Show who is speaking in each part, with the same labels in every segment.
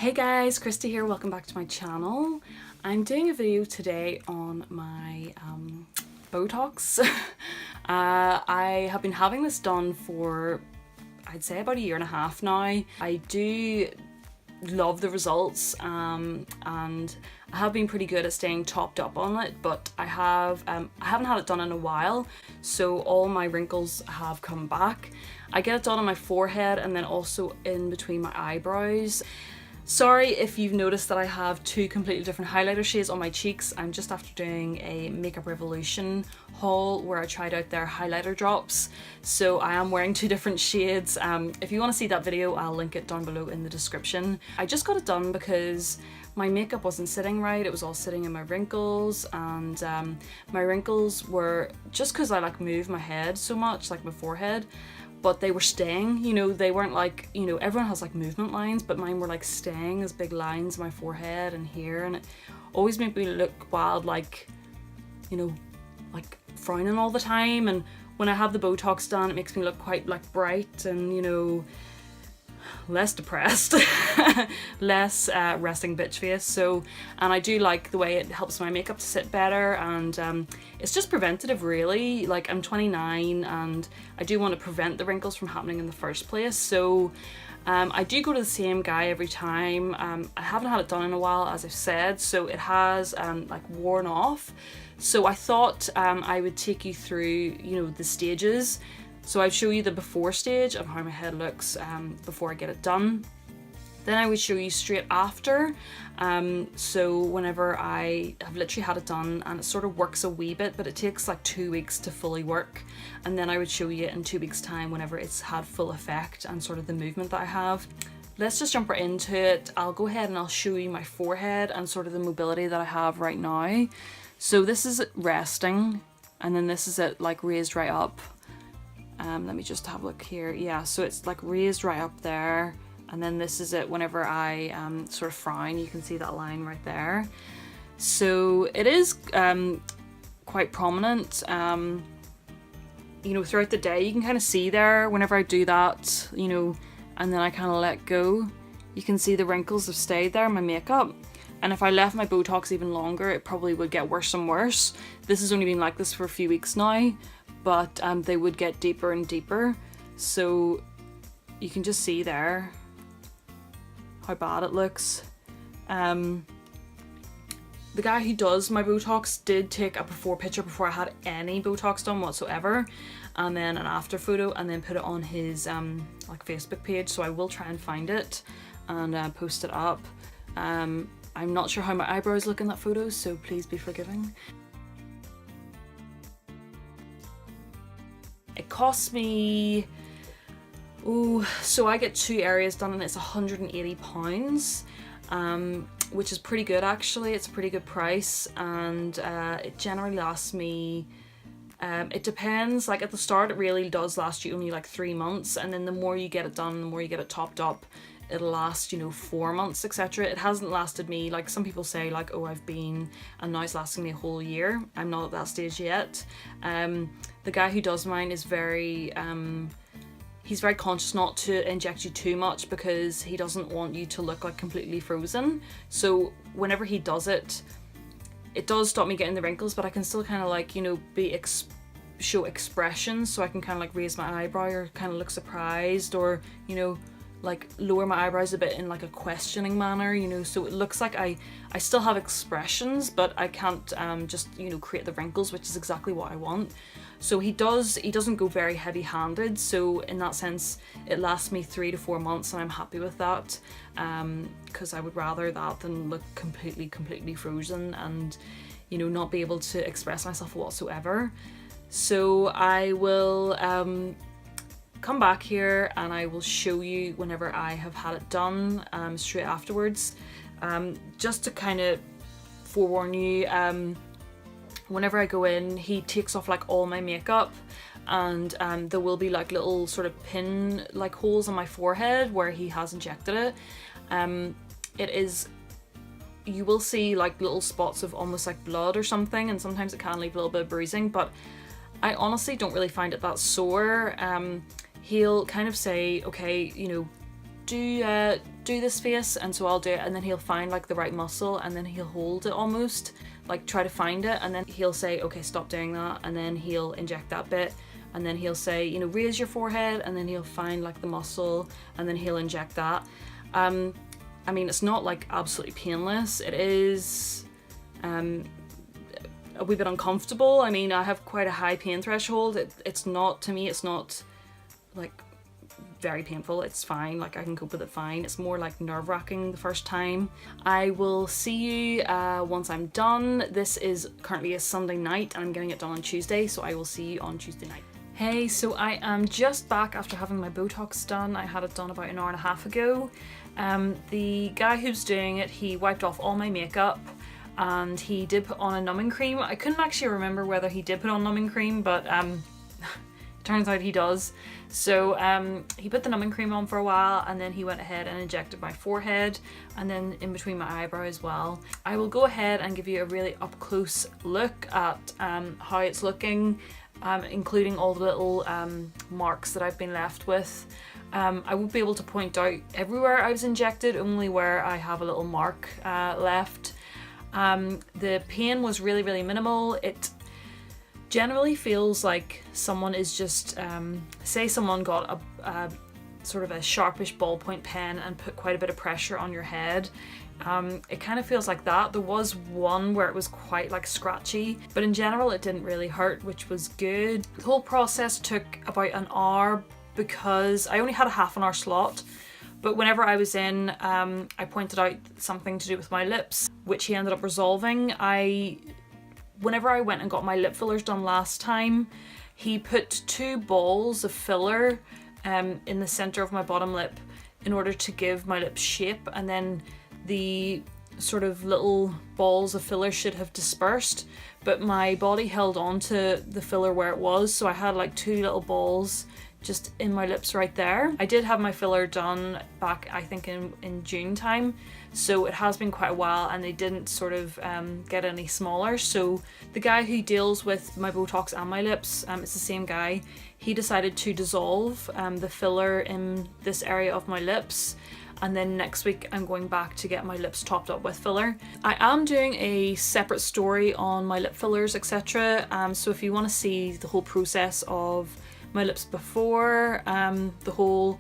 Speaker 1: Hey guys, Kristy here, welcome back to my channel. I'm doing a video today on my Botox. I have been having this done for, I'd say, about a year and a half now. I do love the results and I have been pretty good at staying topped up on it, but I haven't had it done in a while, so all my wrinkles have come back. I get it done on my forehead and then also in between my eyebrows. Sorry if you've noticed that I have two completely different highlighter shades on my cheeks. I'm just after doing a Makeup Revolution haul where I tried out their highlighter drops. So I am wearing two different shades. If you want to see that video, I'll link it down below in the description. I just got it done because my makeup wasn't sitting right. It was all sitting in my wrinkles, and my wrinkles were just because I like move my head so much, like my forehead. But they were staying, you know, they weren't like, you know, everyone has like movement lines, but mine were like staying as big lines in my forehead and here, and it always made me look wild, like, you know, like frowning all the time. And when I have the Botox done, it makes me look quite like bright and, you know, less depressed, less resting bitch face. So, and I do like the way it helps my makeup to sit better, and it's just preventative really. Like, I'm 29 and I do want to prevent the wrinkles from happening in the first place. So I do go to the same guy every time. I haven't had it done in a while, as I've said, so it has like worn off. So I thought I would take you through, you know, the stages. So I'd show you the before stage of how my head looks before I get it done. Then I would show you straight after. So whenever I have literally had it done, and it sort of works a wee bit, but it takes like 2 weeks to fully work. And then I would show you in 2 weeks time whenever it's had full effect and sort of the movement that I have. Let's just jump right into it. I'll go ahead and I'll show you my forehead and sort of the mobility that I have right now. So this is it resting, and then this is it like raised right up. Let me just have a look here. Yeah, so it's like raised right up there, and then this is it whenever I sort of frown. You can see that line right there. So it is quite prominent. You know, throughout the day you can kind of see there whenever I do that, you know, and then I kind of let go. You can see the wrinkles have stayed there in my makeup. And if I left my Botox even longer, it probably would get worse and worse. This has only been like this for a few weeks now, but they would get deeper and deeper. So you can just see there how bad it looks. The guy who does my Botox did take a before picture before I had any Botox done whatsoever, and then an after photo, and then put it on his like Facebook page. So I will try and find it and post it up. I'm not sure how my eyebrows look in that photo, so please be forgiving. It costs me, so I get 2 areas done and it's £180, which is pretty good actually. It's a pretty good price, and it generally lasts me, it depends, like at the start it really does last you only like 3 months, and then the more you get it done, the more you get it topped up, it'll last, you know, 4 months, etc. It hasn't lasted me, like some people say, like, oh, I've been, and now it's lasting me a whole year. I'm not at that stage yet. The guy who does mine is very, he's very conscious not to inject you too much because he doesn't want you to look like completely frozen. So whenever he does it, it does stop me getting the wrinkles, but I can still kind of like, you know, show expressions. So I can kind of like raise my eyebrow or kind of look surprised, or, you know, like lower my eyebrows a bit in like a questioning manner, you know, so it looks like I still have expressions, but I can't just, you know, create the wrinkles, which is exactly what I want. So he doesn't go very heavy-handed, so in that sense it lasts me 3 to 4 months, and I'm happy with that, because I would rather that than look completely frozen and, you know, not be able to express myself whatsoever. So I will come back here and I will show you whenever I have had it done straight afterwards. Just to kind of forewarn you, whenever I go in, he takes off like all my makeup, and there will be like little sort of pin like holes on my forehead where he has injected it. It is, you will see like little spots of almost like blood or something, and sometimes it can leave a little bit of bruising, but I honestly don't really find it that sore. He'll kind of say, okay, you know, do this face, and so I'll do it, and then he'll find like the right muscle, and then he'll hold it almost, like try to find it, and then he'll say, okay, stop doing that, and then he'll inject that bit, and then he'll say, you know, raise your forehead, and then he'll find like the muscle, and then he'll inject that. I mean, it's not like absolutely painless. It is a wee bit uncomfortable. I mean, I have quite a high pain threshold. It's not, to me, it's not like very painful. It's fine, like I can cope with it fine. It's more like nerve-wracking the first time. I will see you once I'm done. This is currently a Sunday night and I'm getting it done on Tuesday, so I will see you on Tuesday night. Hey, so I am just back after having my Botox done. I had it done about an hour and a half ago. The guy who's doing it, he wiped off all my makeup and he did put on a numbing cream. I couldn't actually remember whether he did put on numbing cream, but turns out he does. So he put the numbing cream on for a while, and then he went ahead and injected my forehead and then in between my eyebrow as well. I will go ahead and give you a really up close look at how it's looking, including all the little marks that I've been left with. I won't be able to point out everywhere I was injected, only where I have a little mark left. The pain was really, really minimal. It generally feels like someone is just, say someone got a sort of a sharpish ballpoint pen and put quite a bit of pressure on your head. It kind of feels like that. There was one where it was quite like scratchy, but in general it didn't really hurt, which was good. The whole process took about an hour because I only had a half an hour slot. But whenever I was in, I pointed out something to do with my lips, which he ended up resolving. Whenever I went and got my lip fillers done last time, he put 2 balls of filler in the center of my bottom lip in order to give my lips shape, and then the sort of little balls of filler should have dispersed, but my body held on to the filler where it was, so I had like 2 little balls just in my lips right there. I did have my filler done back, I think in June time, so it has been quite a while, and they didn't sort of get any smaller. So the guy who deals with my Botox and my lips, it's the same guy, he decided to dissolve the filler in this area of my lips, and then next week I'm going back to get my lips topped up with filler. I am doing a separate story on my lip fillers, etc. So if you want to see the whole process of my lips before, the whole,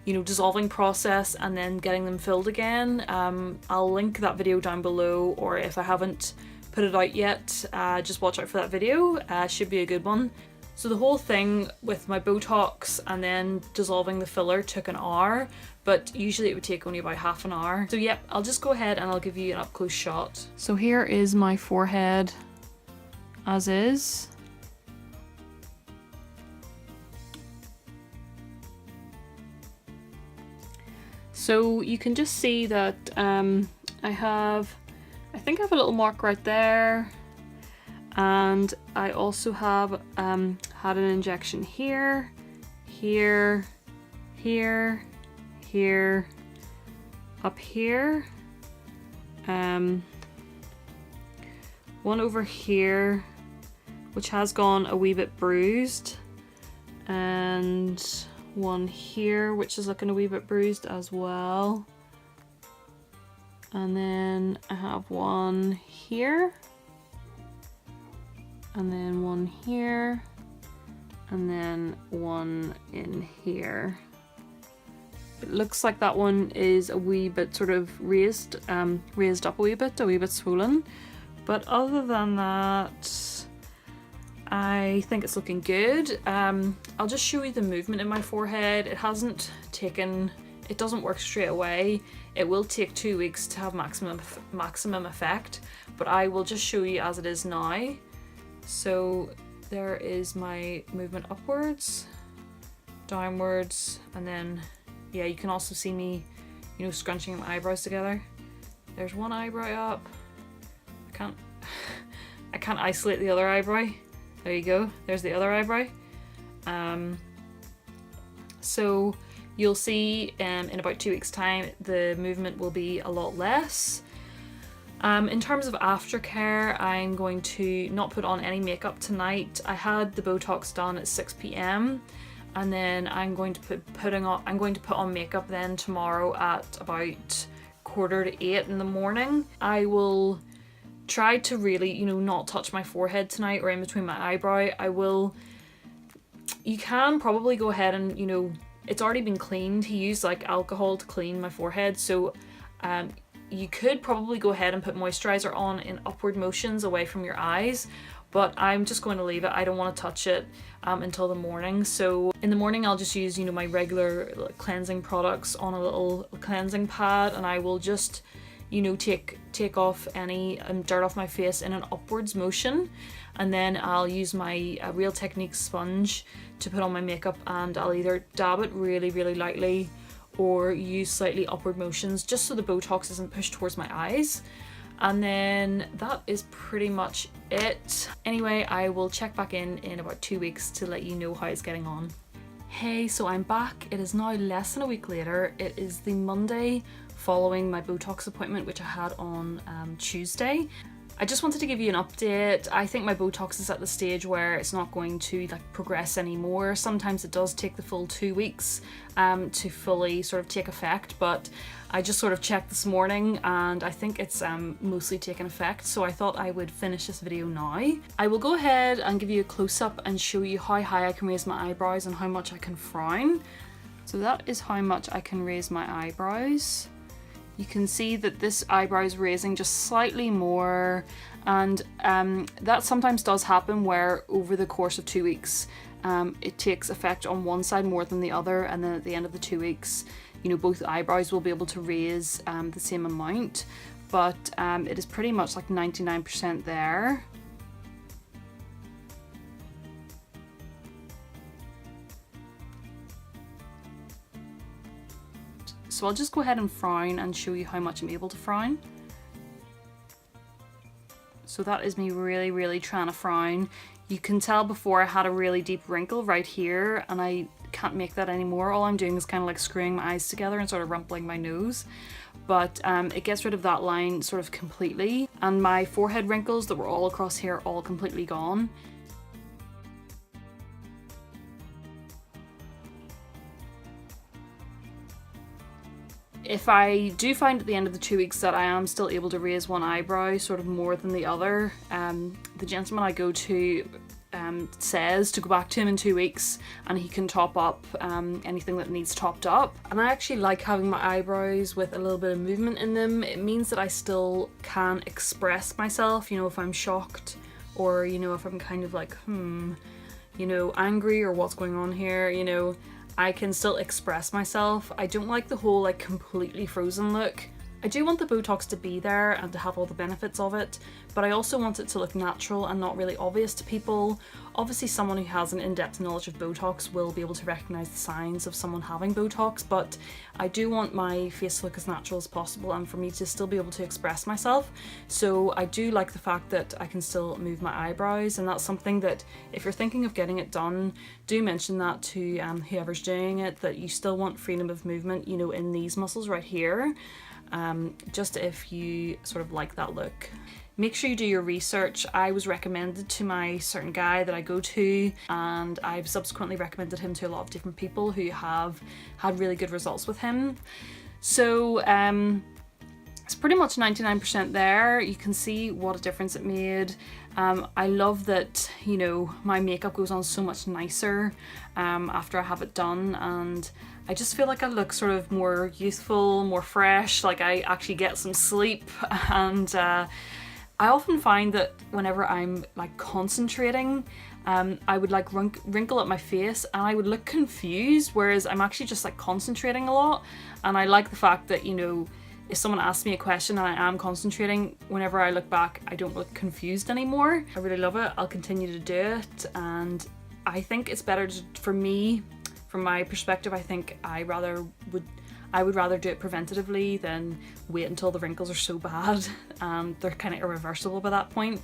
Speaker 1: you know, dissolving process and then getting them filled again, I'll link that video down below, or if I haven't put it out yet, just watch out for that video. Should be a good one. So the whole thing with my Botox and then dissolving the filler took an hour, but usually it would take only about half an hour. So yep, I'll just go ahead and I'll give you an up close shot. So here is my forehead as is. So you can just see that I think I have a little mark right there, and I also have had an injection here, here, here, here, up here, one over here, which has gone a wee bit bruised, and one here which is looking a wee bit bruised as well, and then I have one here, and then one here, and then one in here. It looks like that one is a wee bit sort of raised up a wee bit swollen, but other than that I think it's looking good. I'll just show you the movement in my forehead. It doesn't work straight away. It will take 2 weeks to have maximum effect, but I will just show you as it is now. So there is my movement upwards, downwards, and then yeah, you can also see me, you know, scrunching my eyebrows together. There's one eyebrow up. I can't isolate the other eyebrow. There you go, there's the other eyebrow. So you'll see in about 2 weeks time the movement will be a lot less. In terms of aftercare, I'm going to not put on any makeup tonight. I had the Botox done at 6 p.m. and then I'm going to put on makeup then tomorrow at about 7:45 in the morning. I will try to really, you know, not touch my forehead tonight or in between my eyebrow. You can probably go ahead and, you know, it's already been cleaned. He used like alcohol to clean my forehead, so you could probably go ahead and put moisturizer on in upward motions away from your eyes, but I'm just going to leave it. I don't want to touch it until the morning. So in the morning I'll just use, you know, my regular cleansing products on a little cleansing pad, and I will just, you know, take off any dirt off my face in an upwards motion, and then I'll use my Real Techniques sponge to put on my makeup, and I'll either dab it really lightly or use slightly upward motions just so the Botox isn't pushed towards my eyes. And then that is pretty much it. Anyway, I will check back in about 2 weeks to let you know how it's getting on. Hey, so I'm back. It is now less than a week later. It is the Monday following my Botox appointment, which I had on Tuesday. I just wanted to give you an update. I think my Botox is at the stage where it's not going to like progress anymore. Sometimes it does take the full 2 weeks to fully sort of take effect, but I just sort of checked this morning and I think it's mostly taken effect, so I thought I would finish this video now. I will go ahead and give you a close-up and show you how high I can raise my eyebrows and how much I can frown. So that is how much I can raise my eyebrows. You can see that this eyebrow is raising just slightly more, and that sometimes does happen where over the course of 2 weeks it takes effect on one side more than the other, and then at the end of the 2 weeks, you know, both eyebrows will be able to raise the same amount, but it is pretty much like 99% there. So I'll just go ahead and frown and show you how much I'm able to frown. So that is me really trying to frown. You can tell before I had a really deep wrinkle right here, and I can't make that anymore. All I'm doing is kind of like screwing my eyes together and sort of rumpling my nose. But it gets rid of that line sort of completely. And my forehead wrinkles that were all across here are all completely gone. If I do find at the end of the 2 weeks that I am still able to raise one eyebrow sort of more than the other, the gentleman I go to says to go back to him in 2 weeks and he can top up anything that needs topped up. And I actually like having my eyebrows with a little bit of movement in them. It means that I still can express myself, you know, if I'm shocked or, you know, if I'm kind of like, you know, angry or what's going on here, you know, I can still express myself. I don't like the whole like completely frozen look. I do want the Botox to be there and to have all the benefits of it, but I also want it to look natural and not really obvious to people. Obviously someone who has an in-depth knowledge of Botox will be able to recognise the signs of someone having Botox, but I do want my face to look as natural as possible and for me to still be able to express myself. So I do like the fact that I can still move my eyebrows, and that's something that if you're thinking of getting it done, do mention that to whoever's doing it, that you still want freedom of movement, you know, in these muscles right here. Just if you sort of like that look. Make sure you do your research. I was recommended to my certain guy that I go to, and I've subsequently recommended him to a lot of different people who have had really good results with him. So it's pretty much 99% there. You can see what a difference it made. I love that, you know, my makeup goes on so much nicer after I have it done, and I just feel like I look sort of more youthful, more fresh, like I actually get some sleep. And I often find that whenever I'm like concentrating, I would like wrinkle up my face and I would look confused, whereas I'm actually just like concentrating a lot. And I like the fact that, you know, if someone asks me a question and I am concentrating, whenever I look back, I don't look confused anymore. I really love it. I'll continue to do it, and I think it's better for me. From my perspective, I think I would rather do it preventatively than wait until the wrinkles are so bad and they're kind of irreversible by that point.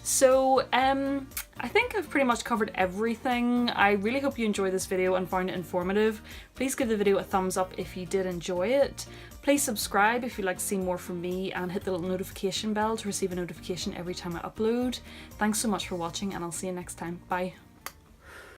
Speaker 1: So I think I've pretty much covered everything. I really hope you enjoyed this video and found it informative. Please give the video a thumbs up if you did enjoy it. Please subscribe if you'd like to see more from me, and hit the little notification bell to receive a notification every time I upload. Thanks so much for watching, and I'll see you next time. Bye.